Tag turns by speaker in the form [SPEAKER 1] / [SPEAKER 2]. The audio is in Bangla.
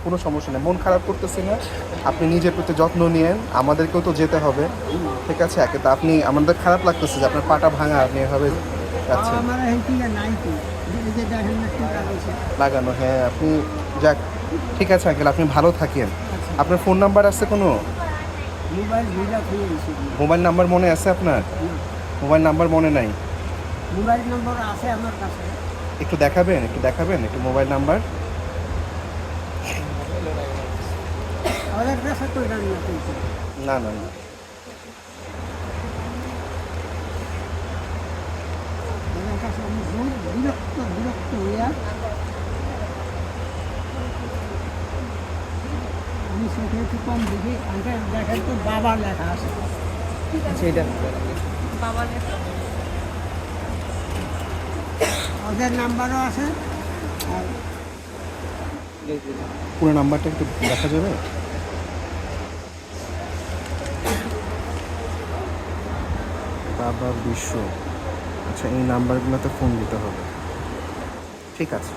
[SPEAKER 1] কোনো সমস্যা নেই, মন খারাপ করতেছি না। আপনি নিজের প্রতি যত্ন নিয়েন, আমাদেরকেও তো যেতে হবে, ঠিক আছে? একে তো আপনি, আমাদের খারাপ লাগতেছে যে আপনার পাটা ভাঙা, আপনি এভাবে যাচ্ছেন।
[SPEAKER 2] আমার এই টিকা নাই তো, এই যে দেখেন না টিকা রয়েছে।
[SPEAKER 1] লাগানো, হ্যাঁ আপনি, যাক, ঠিক আছে আঙ্কেল, আপনি ভালো থাকেন।
[SPEAKER 2] আচ্ছা,
[SPEAKER 1] আপনার ফোন নাম্বার আছে কোনো?
[SPEAKER 2] মোবাইল ভিজা খুলে দিয়েছি।
[SPEAKER 1] মোবাইল নাম্বার মনে আছে আপনার?
[SPEAKER 2] না,
[SPEAKER 1] মোবাইল নাম্বার মনে নাই?
[SPEAKER 2] মোবাইল নম্বর আছে আমার কাছে।
[SPEAKER 1] একটু দেখাবেন, একটু দেখাবেন, একটু মোবাইল নাম্বার।
[SPEAKER 2] ওদের কাছে তো রান্না করছি।
[SPEAKER 1] না না না,
[SPEAKER 2] ওদের কাছে আমি বিরক্ত হইয়া আমি চোখে একটু কম দেখি। আঙ্কেল দেখেন তো বাবার লেখা আছে।
[SPEAKER 1] সেটা
[SPEAKER 2] ওদের নাম্বারও আছে। আর
[SPEAKER 1] পুরো নাম্বারটা একটু দেখা যাবে? বাবা বিশ্ব, আচ্ছা এই নাম্বারগুলোতে ফোন দিতে হবে, ঠিক আছে।